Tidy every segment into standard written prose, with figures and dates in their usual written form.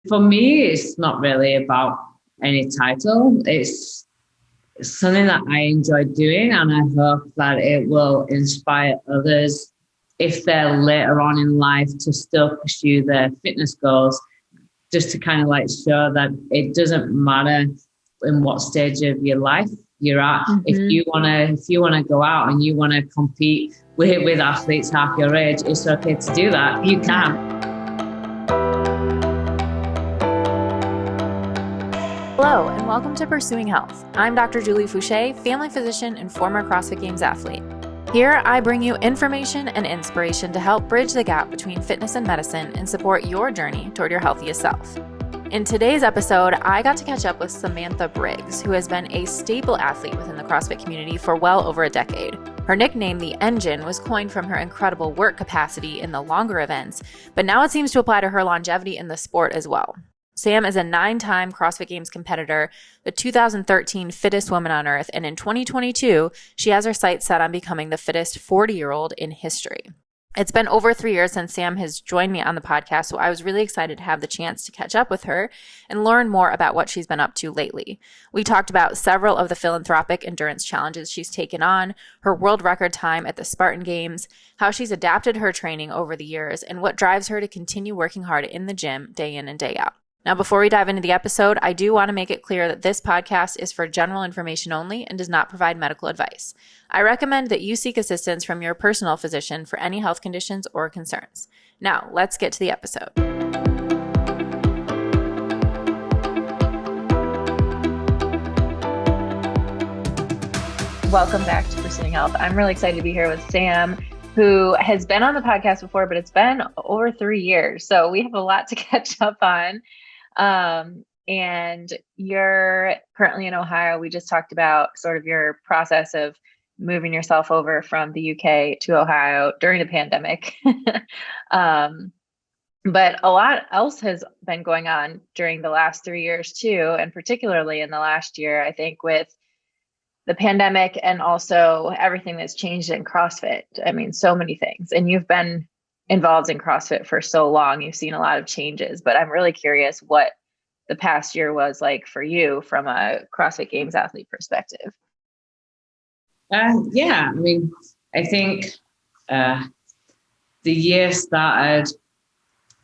For me, it's not really about any title. It's something that I enjoy doing, and I hope that it will inspire others if they're later on in life to still pursue their fitness goals, just to kind of like show that it doesn't matter in what stage of your life you're at. Mm-hmm. If you wanna go out and you wanna compete with athletes half your age, it's okay to do that. You can. Hello, and welcome to Pursuing Health. I'm Dr. Julie Fouché, family physician and former CrossFit Games athlete. Here, I bring you information and inspiration to help bridge the gap between fitness and medicine and support your journey toward your healthiest self. In today's episode, I got to catch up with Samantha Briggs, who has been a staple athlete within the CrossFit community for well over a decade. Her nickname, The Engine, was coined from her incredible work capacity in the longer events, but now it seems to apply to her longevity in the sport as well. Sam is a 9-time CrossFit Games competitor, the 2013 Fittest Woman on Earth, and in 2022, she has her sights set on becoming the fittest 40-year-old in history. It's been over 3 years since Sam has joined me on the podcast, so I was really excited to have the chance to catch up with her and learn more about what she's been up to lately. We talked about several of the philanthropic endurance challenges she's taken on, her world record time at the Spartan Games, how she's adapted her training over the years, and what drives her to continue working hard in the gym day in and day out. Now, before we dive into the episode, I do want to make it clear that this podcast is for general information only and does not provide medical advice. I recommend that you seek assistance from your personal physician for any health conditions or concerns. Now, let's get to the episode. Welcome back to Pursuing Health. I'm really excited to be here with Sam, who has been on the podcast before, but it's been over 3 years. So we have a lot to catch up on. And you're currently in Ohio. We just talked about sort of your process of moving yourself over from the UK to Ohio during the pandemic. But a lot else has been going on during the last 3 years too. And particularly in the last year, I think with the pandemic and also everything that's changed in CrossFit. I mean, so many things. And you've been involved in CrossFit for so long. You've seen a lot of changes, but I'm really curious what the past year was like for you from a CrossFit Games athlete perspective. Yeah, I mean, I think the year started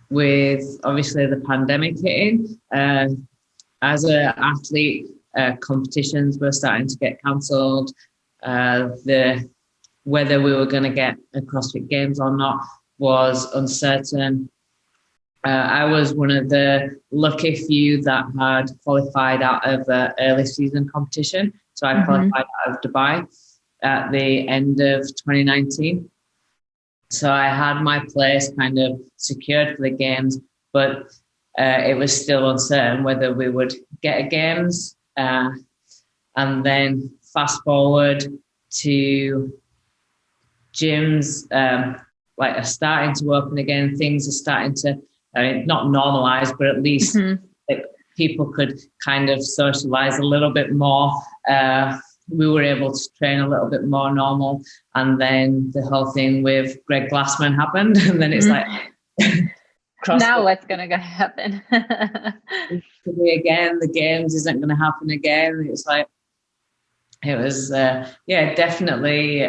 with obviously the pandemic hitting. As an athlete, competitions were starting to get cancelled. Whether we were going to get a CrossFit Games or not was uncertain. I was one of the lucky few that had qualified out of the early season competition. So I qualified out of Dubai at the end of 2019. So I had my place kind of secured for the games, but it was still uncertain whether we would get a games. And then fast forward to gyms are starting to open again. Things are starting to not normalize, but at least people could kind of socialize a little bit more. We were able to train a little bit more normal, and then the whole thing with Greg Glassman happened, and then it's like now what's going to happen? Again, the games isn't going to happen again. It's like it was definitely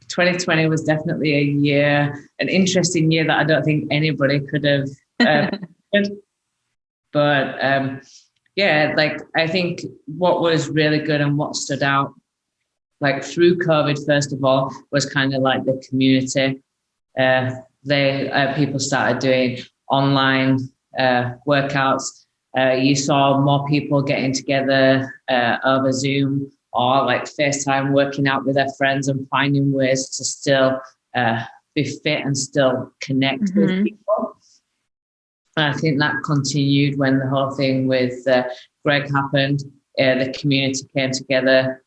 2020 was definitely an interesting year that I don't think anybody could have but I think what was really good and what stood out like through COVID, first of all, was kind of like the community. People started doing online workouts. You saw more people getting together over Zoom or like FaceTime, working out with their friends and finding ways to still be fit and still connect with people. And I think that continued when the whole thing with Greg happened. The community came together,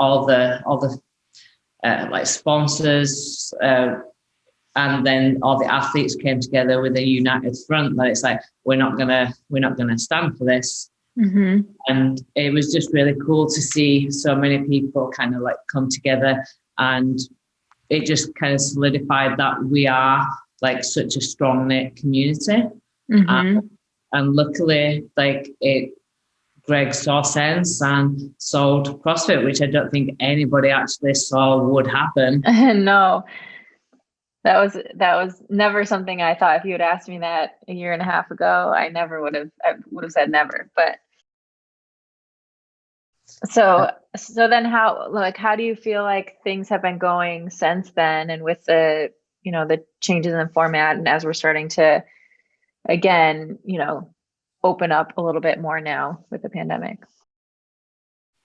all the like sponsors, and then all the athletes came together with a united front. That it's like we're not gonna stand for this. And it was just really cool to see so many people kind of like come together, and it just kind of solidified that we are like such a strong knit community. And luckily, Greg saw sense and sold CrossFit, which I don't think anybody actually saw would happen. No, that was never something I thought. If you had asked me that a year and a half ago, I would have said never. But so then how do you feel like things have been going since then, and with the changes in the format, and as we're starting to again, open up a little bit more now with the pandemic?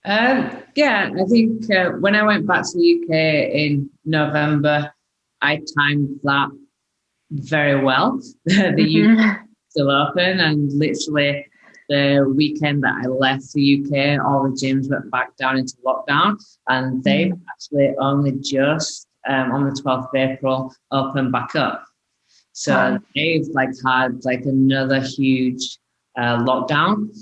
Yeah, I think when I went back to the UK in November, I timed that very well. The UK still open, and literally the weekend that I left the UK, all the gyms went back down into lockdown, and they've actually only just on the 12th of April opened back up. So they've had another huge lockdown,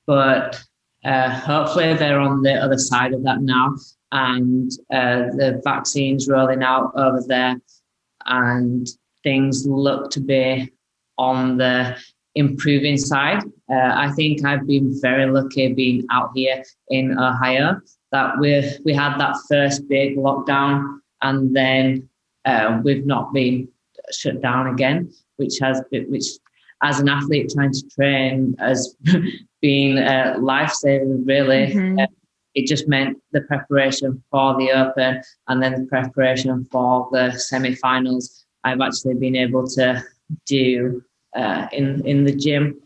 but hopefully they're on the other side of that now, and the vaccine's rolling out over there, and things look to be on the improving side. I think I've been very lucky being out here in Ohio that we had that first big lockdown, and then we've not been shut down again, which as an athlete trying to train has been life-saving, really. It just meant the preparation for the Open and then the preparation for the semi-finals I've actually been able to do in the gym.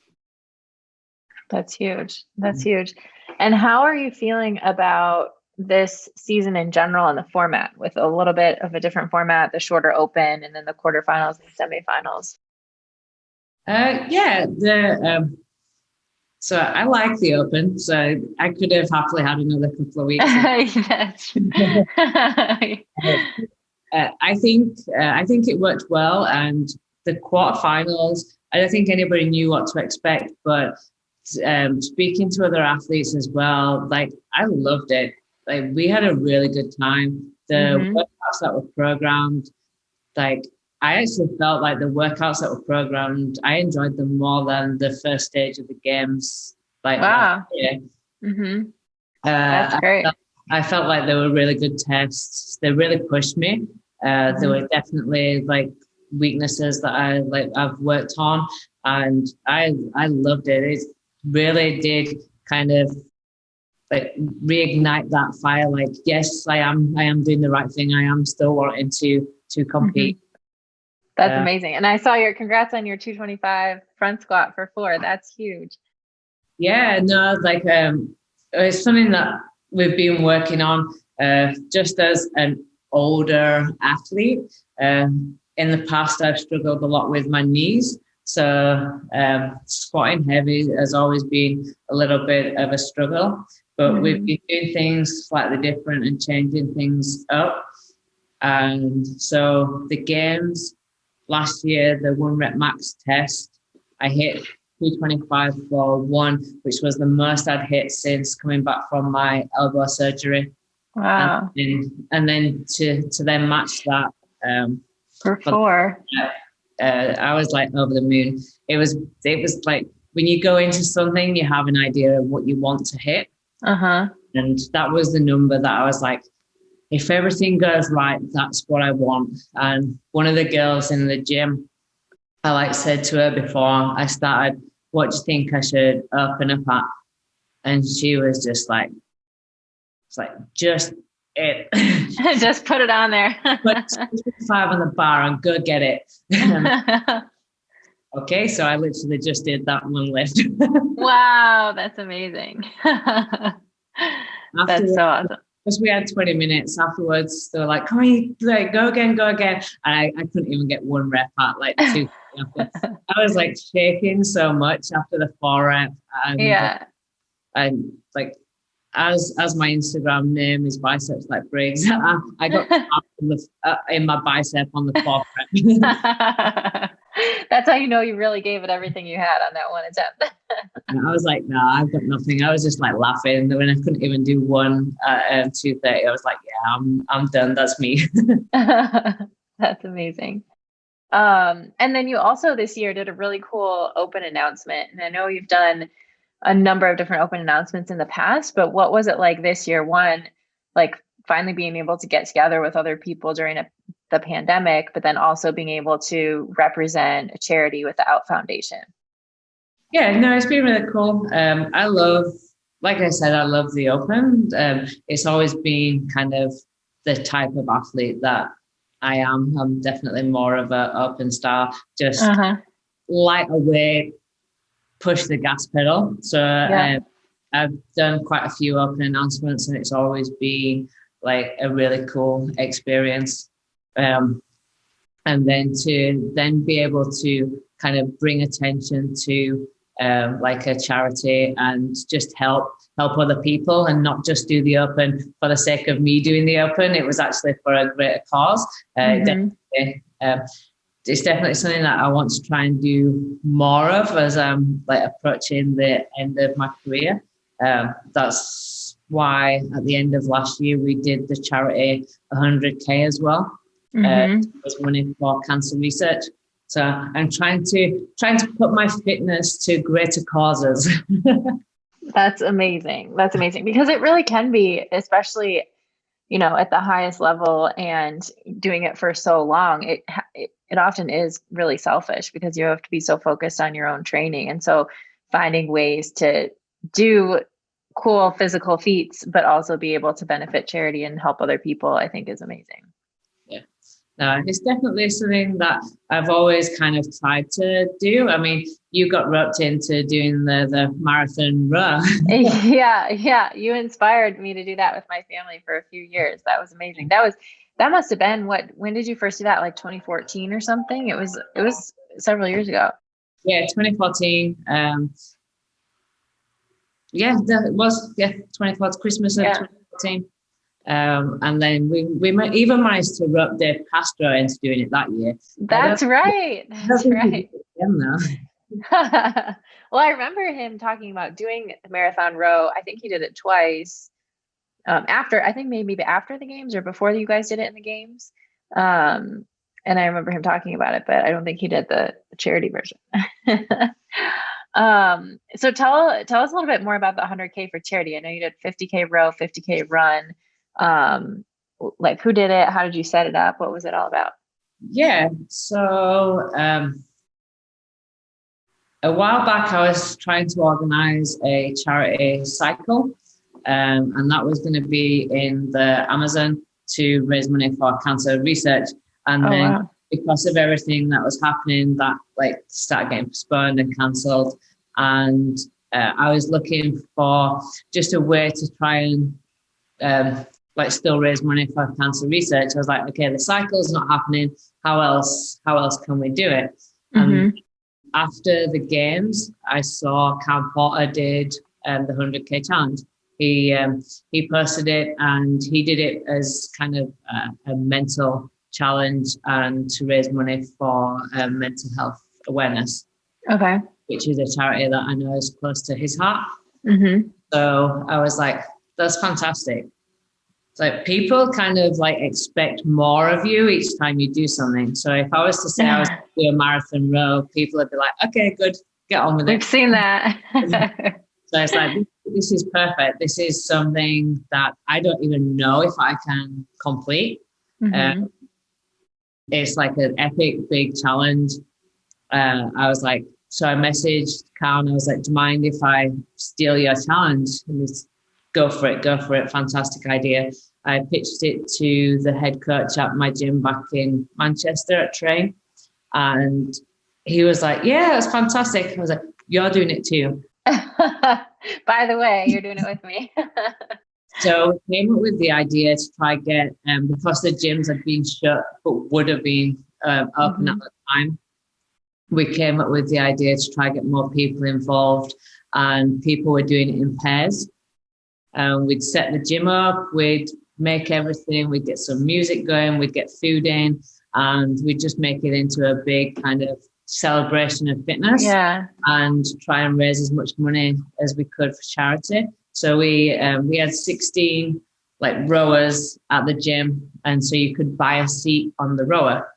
That's huge. That's huge. And how are you feeling about this season in general and the format, with a little bit of a different format, the shorter Open and then the quarterfinals and semifinals? So I like the Open, so I could have happily had another couple of weeks. That's I think it worked well, and the quarterfinals, I don't think anybody knew what to expect, but speaking to other athletes as well, I loved it. We had a really good time. The workouts that were programmed, I actually felt like the workouts that were programmed, I enjoyed them more than the first stage of the games. Wow. That's great. I felt like they were really good tests. They really pushed me. There were definitely weaknesses that I've worked on, and I loved it. It really did kind of reignite that fire. Yes, I am doing the right thing. I am still wanting to compete. That's amazing. And I saw congrats on your 225 front squat for 4. That's huge. Yeah, no, it's something that we've been working on just as an older athlete. In the past, I've struggled a lot with my knees. So squatting heavy has always been a little bit of a struggle, but we've been doing things slightly different and changing things up. And so the games last year, the 1 rep max test, I hit 225 for 1, which was the most I'd hit since coming back from my elbow surgery. Wow. And then to then match that for 4. I was over the moon. It was when you go into something, you have an idea of what you want to hit. And that was the number that I was if everything goes right, that's what I want. And one of the girls in the gym, I said to her before I started, what do you think I should open up at? And she was just just it. Just put it on there. Put 5 on the bar and go get it. Okay, so I literally just did that 1 lift. Wow, that's amazing. That's so awesome. Because we had 20 minutes afterwards, they were like, come on, go again. And I couldn't even get 1 rep at 2. I was shaking so much after the 4 rep. And as my Instagram name is biceps like Briggs, I got in my bicep on the 4th rep. That's how you know you really gave it everything you had on that 1 attempt. And I was no, I've got nothing. I was just laughing. When I couldn't even do 1 at 2:30, I was yeah, I'm done. That's me. That's amazing. And then you also this year did a really cool open announcement. And I know you've done a number of different open announcements in the past, but what was it like this year? One, like finally being able to get together with other people during the pandemic, but then also being able to represent a charity with the Out Foundation. Yeah, no, it's been really cool. I love, like I said, I love the open. It's always been kind of the type of athlete that I am. I'm definitely more of an open style, just light away, push the gas pedal. So I've done quite a few open announcements, and it's always been like a really cool experience. And then to be able to kind of bring attention to like a charity and just help other people, and not just do the open for the sake of me doing the open. It was actually for a greater cause. It's definitely something that I want to try and do more of as I'm like approaching the end of my career. That's why at the end of last year we did the charity 100K as well. It was money for cancer research. So I'm trying to put my fitness to greater causes. That's amazing. That's amazing, because it really can be, especially, you know, at the highest level and doing it for so long. It often is really selfish because you have to be so focused on your own training. And so finding ways to do cool physical feats, but also be able to benefit charity and help other people, I think is amazing. Yeah. No, it's definitely something that I've always kind of tried to do. I mean, you got roped into doing the marathon run. Yeah. You inspired me to do that with my family for a few years. That was amazing. That must have been when did you first do that? Like 2014 or something? It was several years ago. Yeah, 2014. It was 2014, Christmas of 2014. And then we might even managed to rope Dave Castro into doing it that year. That's right. That's right. Now. Well, I remember him talking about doing the marathon row. I think he did it twice. I think maybe after the games or before you guys did it in the games. And I remember him talking about it, but I don't think he did the charity version. So tell us a little bit more about the 100K for charity. I know you did 50K row, 50K run. Like who did it? How did you set it up? What was it all about? Yeah. So a while back, I was trying to organize a charity cycle, and that was going to be in the Amazon to raise money for cancer research. And because of everything that was happening, that like started getting postponed and cancelled. And I was looking for just a way to try and like still raise money for cancer research. I was like, okay, the cycle's not happening. How else can we do it? And after the games, I saw Cam Porter did the 100K challenge. He posted it, and he did it as kind of a mental challenge and to raise money for mental health awareness. Okay. Which is a charity that I know is close to his heart. So I was like, that's fantastic. It's like people kind of like expect more of you each time you do something. So if I was to say I was going to do a marathon row, people would be like, okay, good, get on with it. We've seen that. So it's like, this is perfect. This is something that I don't even know if I can complete. It's like an epic, big challenge. I was like, so I messaged Cal and I was like, do you mind if I steal your challenge? And he's, go for it. Fantastic idea. I pitched it to the head coach at my gym back in Manchester at Train. And he was like, yeah, that's fantastic. I was like, you're doing it too. By the way, you're doing it with me. So we came up with the idea to try get, because the gyms had been shut, but would have been open at the time. We came up with the idea to try get more people involved, and people were doing it in pairs. We'd set the gym up, we'd make everything, we'd get some music going, we'd get food in, and we'd just make it into a big kind of celebration of fitness and try and raise as much money as we could for charity. So we had 16 like rowers at the gym, and so you could buy a seat on the rower.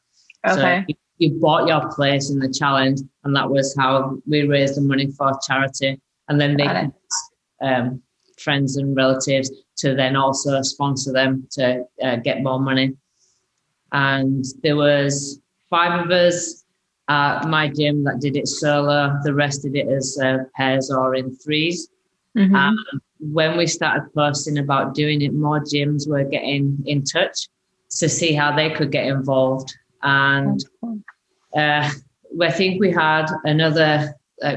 Okay. So you bought your place in the challenge, and that was how we raised the money for charity. And then they could friends and relatives to then also sponsor them to get more money. And there was 5 of us at my gym that did it solo. The rest did it as pairs or in 3s. And when we started posting about doing it, more gyms were getting in touch to see how they could get involved. And I think we had another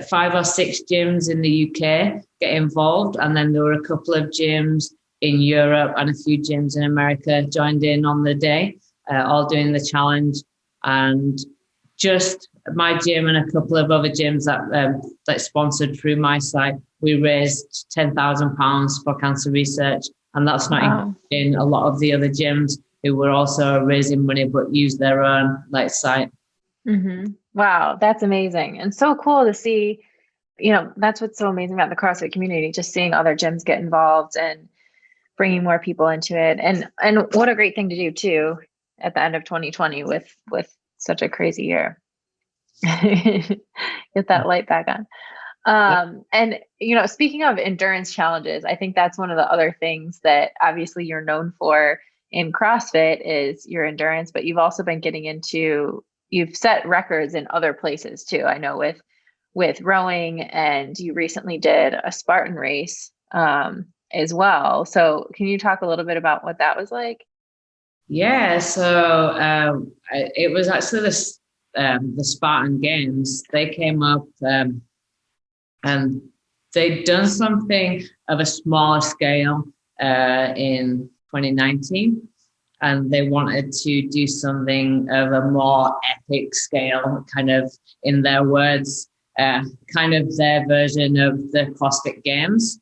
5 or 6 gyms in the UK get involved. And then there were a couple of gyms in Europe and a few gyms in America joined in on the day, all doing the challenge. And just my gym and a couple of other gyms that sponsored through my site, we raised £10,000 for cancer research. And that's not including a lot of the other gyms who were also raising money but used their own site. Wow, that's amazing. And so cool to see, that's what's so amazing about the CrossFit community, just seeing other gyms get involved and bringing more people into it. And what a great thing to do too at the end of 2020 with such a crazy year. Get that light back on. And, speaking of endurance challenges, I think that's one of the other things that obviously you're known for in CrossFit is your endurance, but you've also been getting into, you've set records in other places too. I know with rowing, and you recently did a Spartan race as well. So can you talk a little bit about what that was like? Yeah, so it was actually the Spartan Games. They came up and they'd done something of a smaller scale in 2019, and they wanted to do something of a more epic scale, kind of, in their words, kind of their version of the CrossFit Games,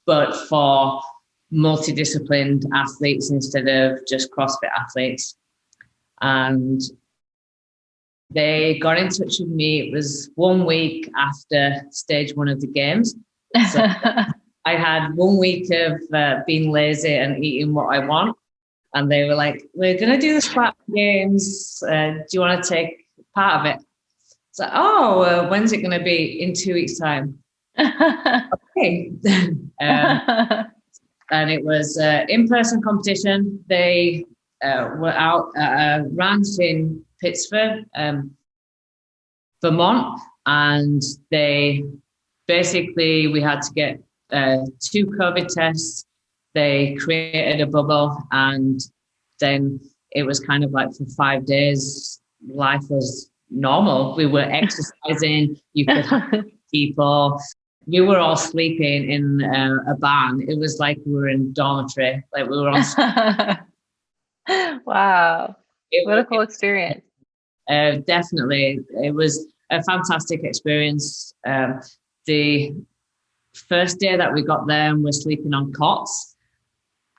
but for multidisciplined athletes instead of just CrossFit athletes. And they got in touch with me. It was 1 week after stage 1 of the games. So I had 1 week of being lazy and eating what I want. And they were like, we're going to do the Spartan Games. Do you want to take part of it? It's like, when's it going to be? In 2 weeks' time. Okay. And it was an in-person competition. They were out at a ranch in Pittsford, Vermont, and we had to get 2 COVID tests. They created a bubble, and then it was kind of like for 5 days, life was normal. We were exercising. You could have people. We were all sleeping in a barn. It was like we were in dormitory. Like we were on. Wow. What a cool experience. Definitely. It was a fantastic experience. The first day that we got there and we're sleeping on cots,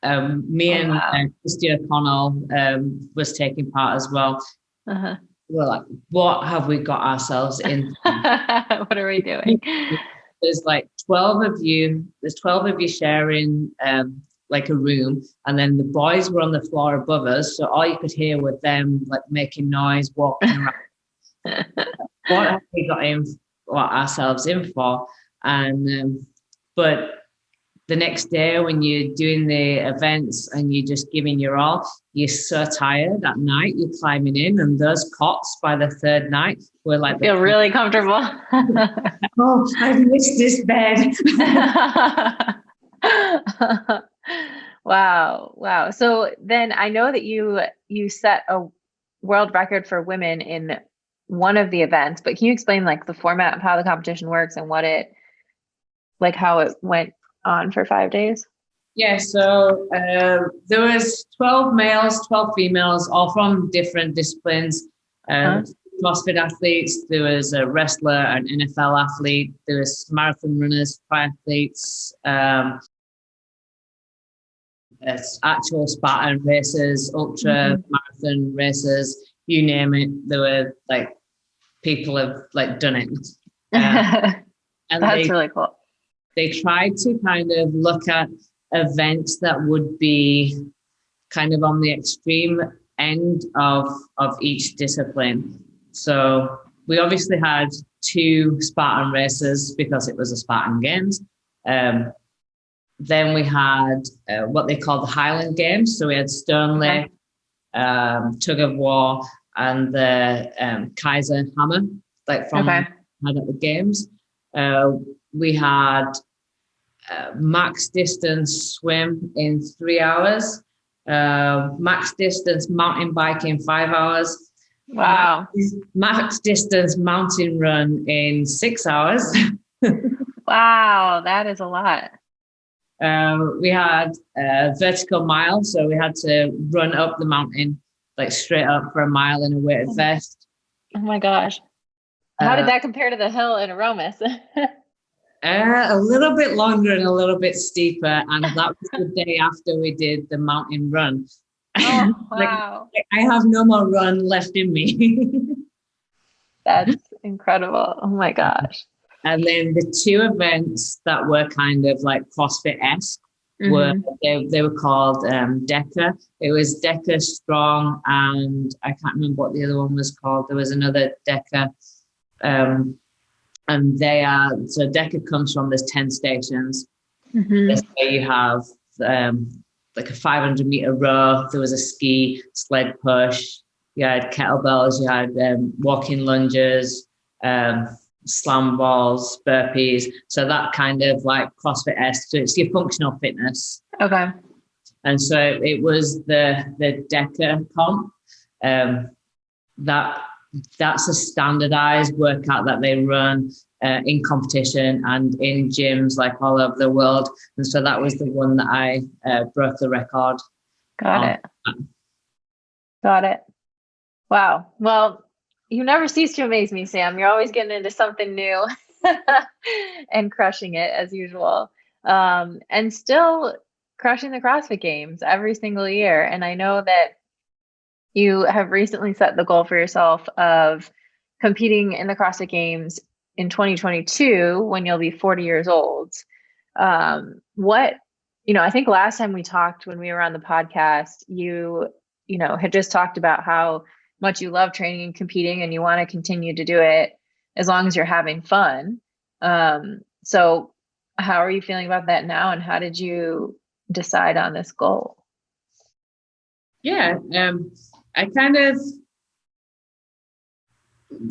me and Christy O'Connell was taking part as well. We're like, what have we got ourselves in? What are we doing? There's like 12 of you. There's 12 of you sharing like a room, and then the boys were on the floor above us, so all you could hear was them like making noise, walking around. What have we got ourselves in for? And but the next day when you're doing the events and you're just giving your all, you're so tired at night, you're climbing in, and those cots by the 3rd night were like, feel really comfortable. Oh, I've missed this bed. Wow. So then I know that you set a world record for women in one of the events, but can you explain like the format of how the competition works and how it went on for 5 days? Yeah, so there was 12 males, 12 females, all from different disciplines. CrossFit athletes, there was a wrestler, an NFL athlete, there was marathon runners, triathletes, actual Spartan races, ultra marathon races, you name it. There were like people have like done it. And that's really cool. They tried to kind of look at events that would be kind of on the extreme end of each discipline. So we obviously had 2 Spartan races because it was a Spartan Games. Then we had what they called the Highland Games. So we had Stone Lake, Tug of War, and the Kaiser Hammer, like from had at the games. We had max distance swim in 3 hours, max distance mountain bike in 5 hours. Wow. Max distance mountain run in 6 hours. Wow, that is a lot. We had a vertical mile, so we had to run up the mountain, like straight up for a mile in a weighted vest. Oh my gosh. How did that compare to the hill in Aromas? A little bit longer and a little bit steeper, and that was the day after we did the mountain run. Oh, wow. I have no more run left in me. That's incredible. Oh my gosh. And then the 2 events that were kind of like CrossFit-esque were, they were called DECA. It was DECA Strong, and I can't remember what the other one was called. There was another DECA. And they are, so DECA comes from, there's 10 stations. This way you have like a 500-meter row. There was a ski, sled push. You had kettlebells. You had walking lunges, slam balls, burpees. So that kind of like CrossFit-esque. So it's your functional fitness. Okay. And so it was the DECA comp. That's a standardized workout that they run in competition and in gyms like all over the world. And so that was the one that I broke the record. Got it. Wow. Well, you never cease to amaze me, Sam. You're always getting into something new and crushing it as usual. And still crushing the CrossFit Games every single year. And I know that you have recently set the goal for yourself of competing in the CrossFit Games in 2022 when you'll be 40 years old. I think last time we talked when we were on the podcast, you had just talked about how much you love training and competing and you want to continue to do it as long as you're having fun. So how are you feeling about that now? And how did you decide on this goal? Yeah. I kind of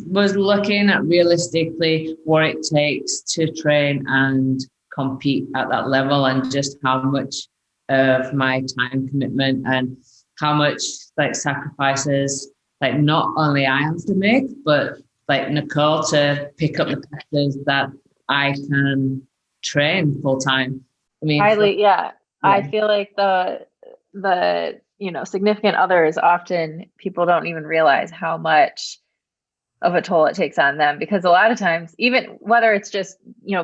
was looking at realistically what it takes to train and compete at that level, and just how much of my time commitment and how much like sacrifices like not only I have to make, but like Nicole to pick up the pieces that I can train full time. I mean, I feel like the significant others, often people don't even realize how much of a toll it takes on them, because a lot of times, even whether it's just,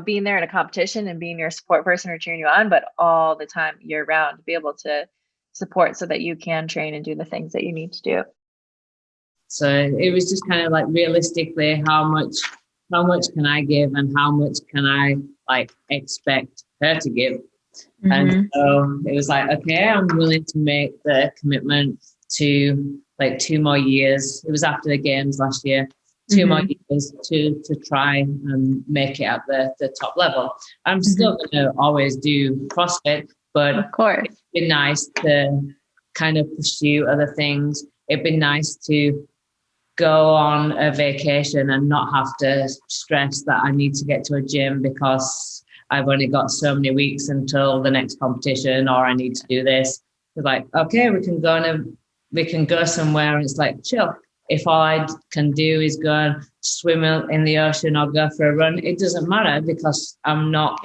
being there in a competition and being your support person or cheering you on, but all the time year round to be able to support so that you can train and do the things that you need to do. So it was just kind of like realistically, how much can I give and how much can I like expect her to give? And so it was like, okay, I'm willing to make the commitment to like 2 more years. It was after the games last year, 2 more years to try and make it at the top level. I'm still going to always do CrossFit, but of course, it'd be nice to kind of pursue other things. It'd be nice to go on a vacation and not have to stress that I need to get to a gym because I've only got so many weeks until the next competition, or I need to do this. It's like, okay, we can go somewhere, and it's like, chill. If all I can do is go and swim in the ocean or go for a run, it doesn't matter because I'm not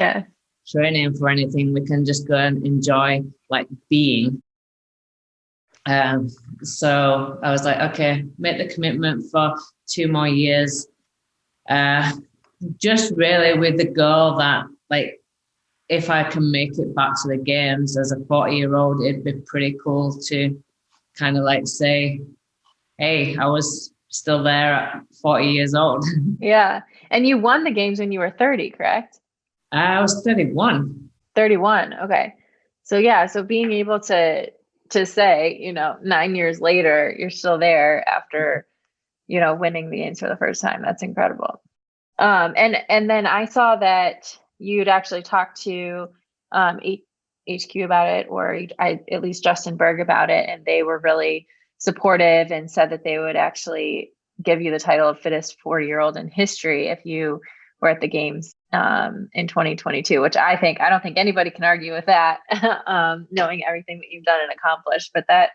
training for anything. We can just go and enjoy like being. So I was like, okay, make the commitment for 2 more years. Just really with the goal that like, if I can make it back to the games as a 40-year-old, it'd be pretty cool to kind of like say, hey, I was still there at 40 years old. Yeah. And you won the games when you were 30, correct? I was 31. 31. Okay. So yeah. So being able to to say, 9 years later, you're still there after, winning the games for the first time. That's incredible. And then I saw that you'd actually talked to HQ about it, or at least Justin Berg about it, and they were really supportive and said that they would actually give you the title of fittest 40-year-old in history if you were at the games in 2022, which I don't think anybody can argue with that, knowing everything that you've done and accomplished. But that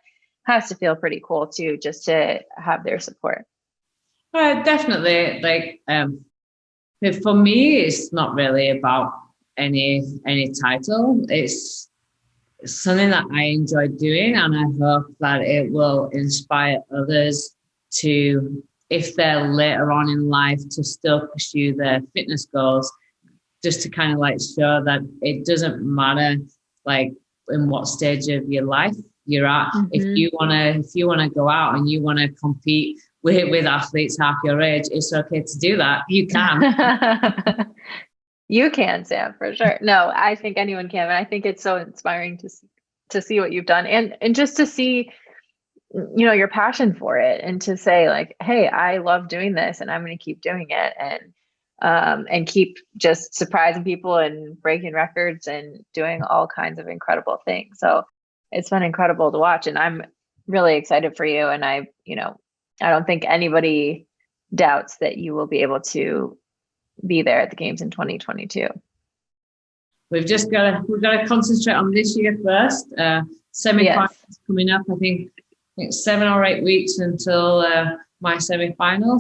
has to feel pretty cool too, just to have their support. Definitely. For me, it's not really about any title. It's something that I enjoy doing, and I hope that it will inspire others to, if they're later on in life, to still pursue their fitness goals, just to kind of show that it doesn't matter in what stage of your life you're at. Mm-hmm. If you wanna go out and you wanna compete with athletes half your age, it's okay to do that. You can. You can, Sam, for sure. No, I think anyone can. And I think it's so inspiring to see what you've done, and just to see, your passion for it, and to say hey, I love doing this and I'm going to keep doing it, and keep just surprising people and breaking records and doing all kinds of incredible things. So it's been incredible to watch, and I'm really excited for you. And I don't think anybody doubts that you will be able to be there at the games in 2022. We've got to concentrate on this year first. Semi-finals coming up. I think 7 or 8 weeks until my semi-final.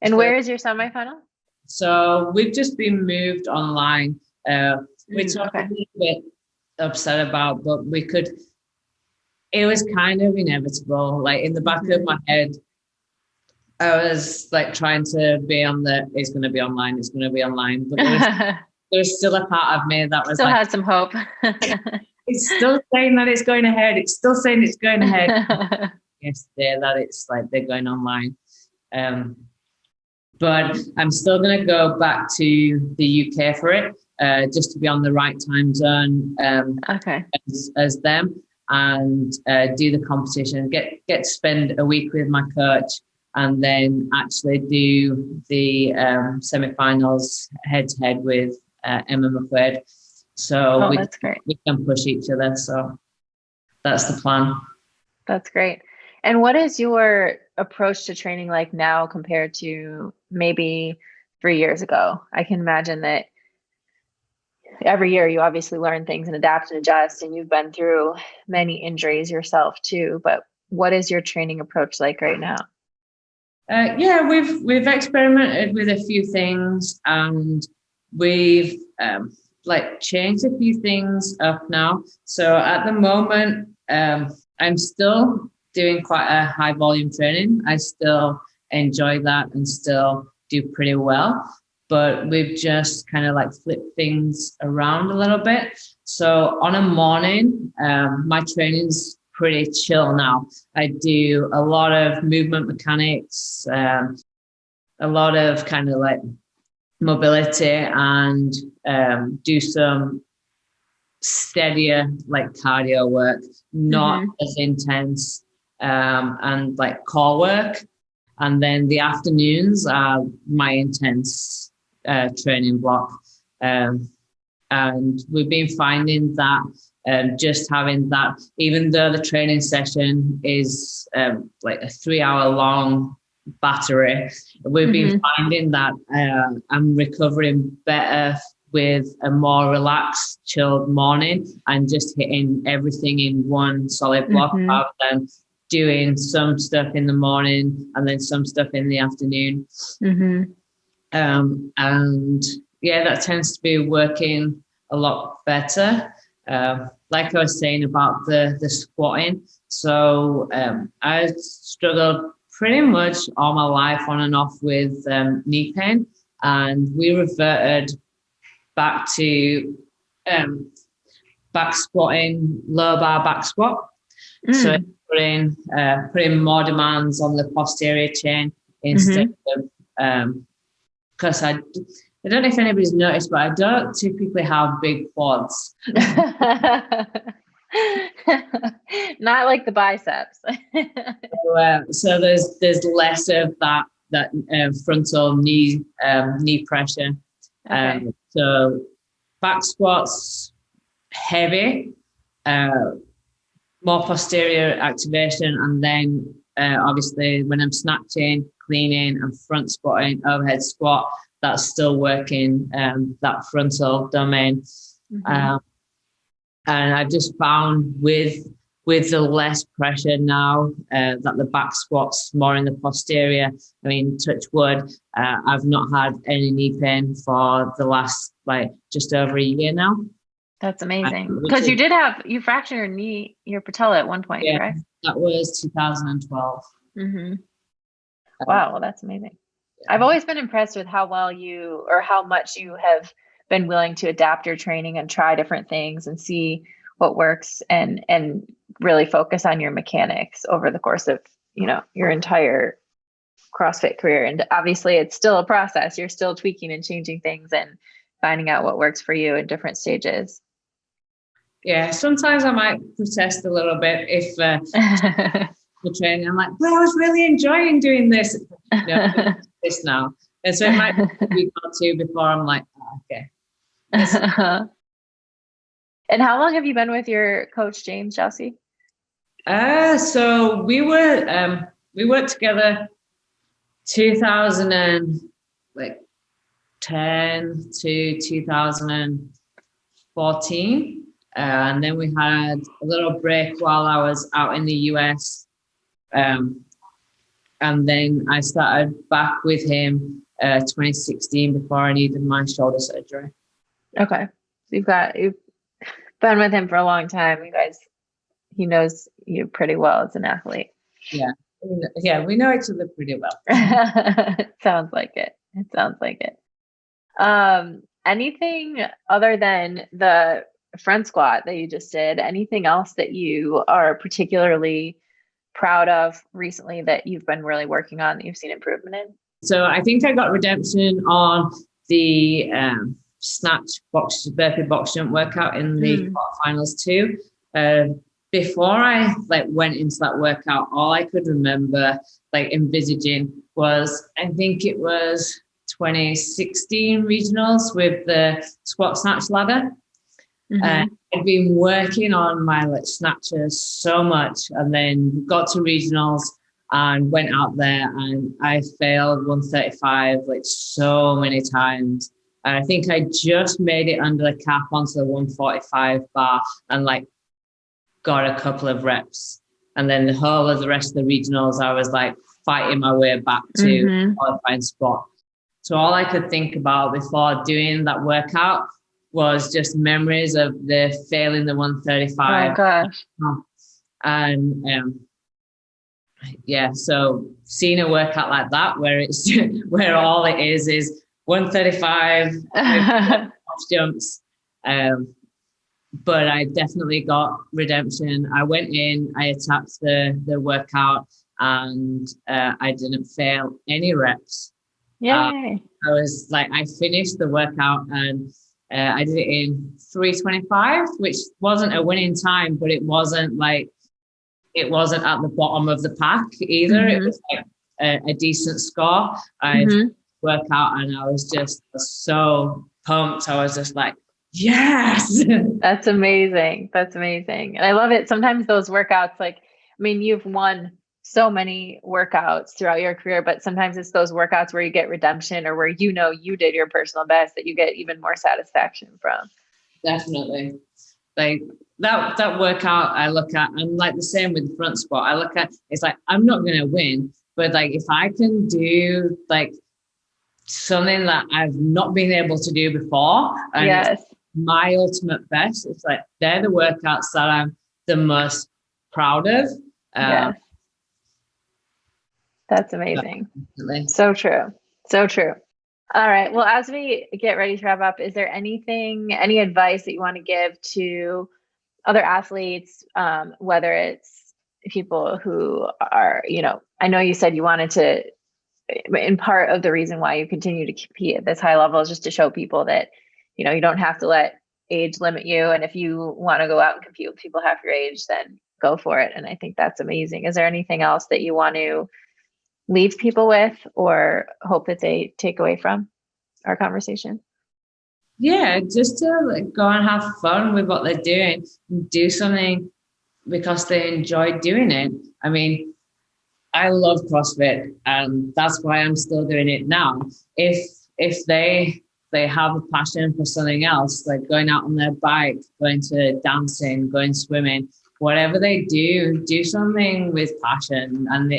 Where is your semi-final? So we've just been moved online, which I'm a little bit upset about, but it was kind of inevitable. In the back of my head, I was trying to be it's going to be online, but there's still a part of me that was still had some hope. It's still saying that it's going ahead. It's still saying it's going ahead. Yesterday that it's they're going online. But I'm still going to go back to the UK for it, just to be on the right time zone as them, and do the competition, get to spend a week with my coach, and then actually do the semi-finals head-to-head with Emma McQuaid. So that's great. We can push each other. So that's the plan. That's great. And what is your approach to training like now compared to maybe 3 years ago? I can imagine that every year you obviously learn things and adapt and adjust, and you've been through many injuries yourself too. But what is your training approach like right now? We've experimented with a few things, and we've changed a few things up now. So at the moment, I'm still doing quite a high volume training. I still enjoy that and still do pretty well, but we've just kind of flipped things around a little bit. So on a morning, my training's pretty chill now. I do a lot of movement mechanics, a lot of kind of mobility, and do some steadier cardio work, not as intense, and core work. And then the afternoons are my intense training block. And we've been finding that just having that, even though the training session is a 3 hour long battery, we've been finding that I'm recovering better with a more relaxed, chilled morning and just hitting everything in one solid block, rather than doing some stuff in the morning and then some stuff in the afternoon. And yeah, that tends to be working a lot better. Like I was saying about the squatting. So I struggled pretty much all my life on and off with knee pain, and we reverted back to back squatting, low bar back squat. So putting more demands on the posterior chain instead of, because I don't know if anybody's noticed, but I don't typically have big quads. Not like the biceps. So there's less of that frontal knee pressure. Okay. So back squats heavy, more posterior activation, and then obviously when I'm snatching, cleaning, and front squatting, overhead squat, that's still working that frontal domain. Mm-hmm. And I've just found with the less pressure now that the back squats more in the posterior. I mean, touch wood, I've not had any knee pain for the last just over a year now. That's amazing. Because you fractured your knee, your patella at one point, Yeah, correct? that was 2012. Mm-hmm. Wow, well, that's amazing. Yeah. I've always been impressed with how much you have been willing to adapt your training and try different things and see what works and really focus on your mechanics over the course of, your entire CrossFit career. And obviously it's still a process. You're still tweaking and changing things and finding out what works for you in different stages. Yeah, sometimes I might protest a little bit if the training, I'm like, well, I was really enjoying doing this. This now. And so it might be a week or two before I'm like, oh, okay. And how long have you been with your coach, James Jelsey? So we worked together 2010 to 2014. And then we had a little break while I was out in the US. And then I started back with him 2016 before I needed my shoulder surgery. Okay. So you've been with him for a long time. He knows you pretty well as an athlete. Yeah. Yeah, we know each other pretty well. Sounds like it. It sounds like it. Anything other than the front squat that you just did, anything else that you are particularly proud of recently that you've been really working on that you've seen improvement in? So I think I got redemption on the snatch burpee box jump workout in the quarterfinals too. Before I went into that workout, all I could remember envisaging was, I think it was 2016 regionals with the squat snatch ladder. I'd been working on my snatches so much, and then got to regionals and went out there and I failed 135 so many times. And I think I just made it under the cap onto the 145 bar and got a couple of reps. And then the whole of the rest of the regionals, I was fighting my way back to qualifying spot. So all I could think about before doing that workout was just memories of the failing the 135. Oh gosh. And so seeing a workout like that where it's where all it is 135 jumps. But I definitely got redemption. I went in, I attacked the workout, and I didn't fail any reps. Yay. I finished the workout and I did it in 3:25, which wasn't a winning time, but it wasn't at the bottom of the pack either. It was a decent score. I worked out and I was just so pumped. I was just yes. That's amazing. That's amazing. And I love it. Sometimes those workouts, you've won so many workouts throughout your career, but sometimes it's those workouts where you get redemption or where you did your personal best that you get even more satisfaction from. Definitely. That workout I look at, I'm the same with the front squat. I look at it's I'm not going to win, but if I can do something that I've not been able to do before, and it's my ultimate best, it's they're the workouts that I'm the most proud of. Yes. That's amazing. Definitely. So true. So true. All right. Well, as we get ready to wrap up, is there any advice that you want to give to other athletes, whether it's people who are, I know you said you wanted to, in part of the reason why you continue to compete at this high level is just to show people that, you don't have to let age limit you. And if you want to go out and compete with people half your age, then go for it. And I think that's amazing. Is there anything else that you want to leave people with or hope that they take away from our conversation? Yeah, just to like go and have fun with what they're doing, do something because they enjoy doing it. I mean, I love CrossFit, and that's why I'm still doing it now. If they have a passion for something else, like going out on their bike, going to dancing, going swimming, whatever they do something with passion, and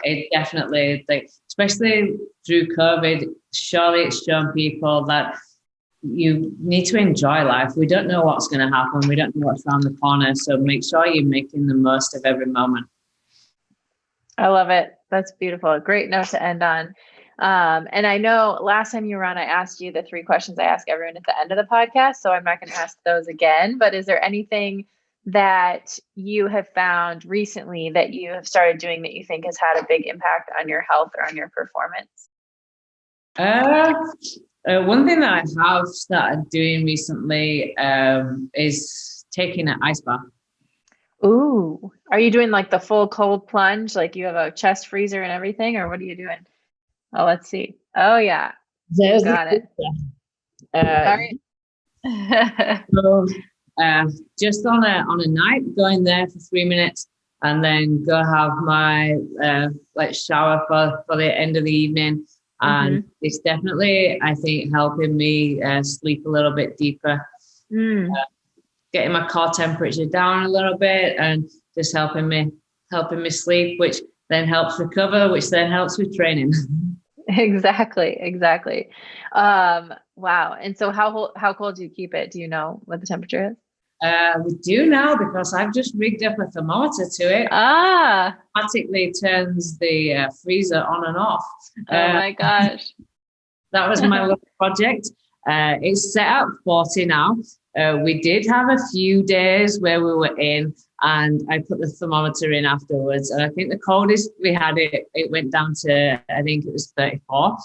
it definitely, like, especially through COVID, surely it's shown people that you need to enjoy life. We don't know what's going to happen. We don't know what's around the corner. So make sure you're making the most of every moment. I love it. That's beautiful. A great note to end on. And I know last time you were on, I asked you the 3 questions I ask everyone at the end of the podcast. So I'm not going to ask those again, but is there anything that you have found recently that you have started doing that you think has had a big impact on your health or on your performance? One thing that I have started doing recently is taking an ice bath. Ooh, are you doing like the full cold plunge? Like you have a chest freezer and everything, or what are you doing? Oh, let's see. Oh yeah. Got it. All right. So, just on a night, going there for 3 minutes and then go have my shower for the end of the evening. And it's definitely, I think, helping me sleep a little bit deeper, getting my core temperature down a little bit, and just helping me sleep, which then helps recover, which then helps with training. Exactly. Wow. And so how cold do you keep it? Do you know what the temperature is? We do now, because I've just rigged up a thermometer to it. Automatically turns the freezer on and off. Oh my gosh. That was my little project. It's set at 40 now. We did have a few days where we were in, and I put the thermometer in afterwards. And I think the coldest we had it went down to, I think it was 34.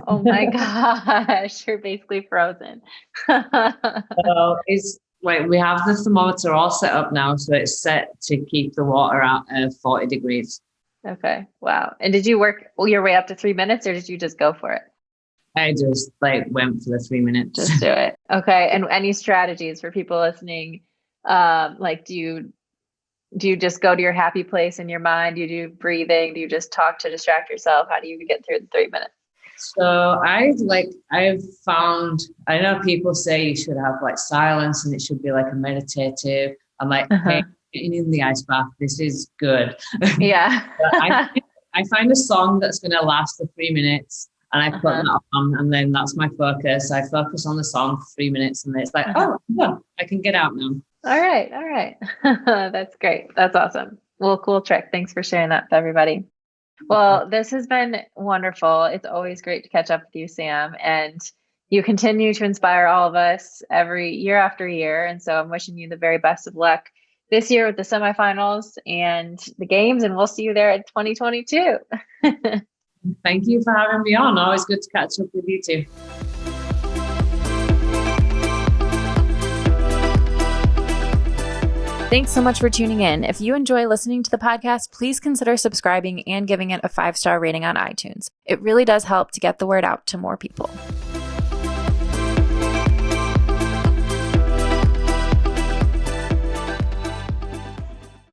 Oh my gosh, you're basically frozen. So it's like we have the thermometer all set up now, so it's set to keep the water at 40 degrees. Okay, wow. And did you work your way up to 3 minutes, or did you just go for it? I just went for the 3 minutes. Just do it. Okay. And any strategies for people listening? Do you just go to your happy place in your mind? Do you do breathing? Do you just talk to distract yourself? How do you get through the 3 minutes? So I've found, I know people say you should have silence and it should be like a meditative. I'm like, hey, getting in the ice bath, this is good. Yeah. I find a song that's going to last for 3 minutes. And I put that on, and then that's my focus. I focus on the song for 3 minutes, and it's like, oh, yeah, I can get out now. All right. That's great. That's awesome. Well, cool trick. Thanks for sharing that with everybody. Well, this has been wonderful. It's always great to catch up with you, Sam. And you continue to inspire all of us every year after year. And so I'm wishing you the very best of luck this year with the semifinals and the games, and we'll see you there at 2022. Thank you for having me on. Always good to catch up with you too. Thanks so much for tuning in. If you enjoy listening to the podcast, please consider subscribing and giving it a 5-star rating on iTunes. It really does help to get the word out to more people.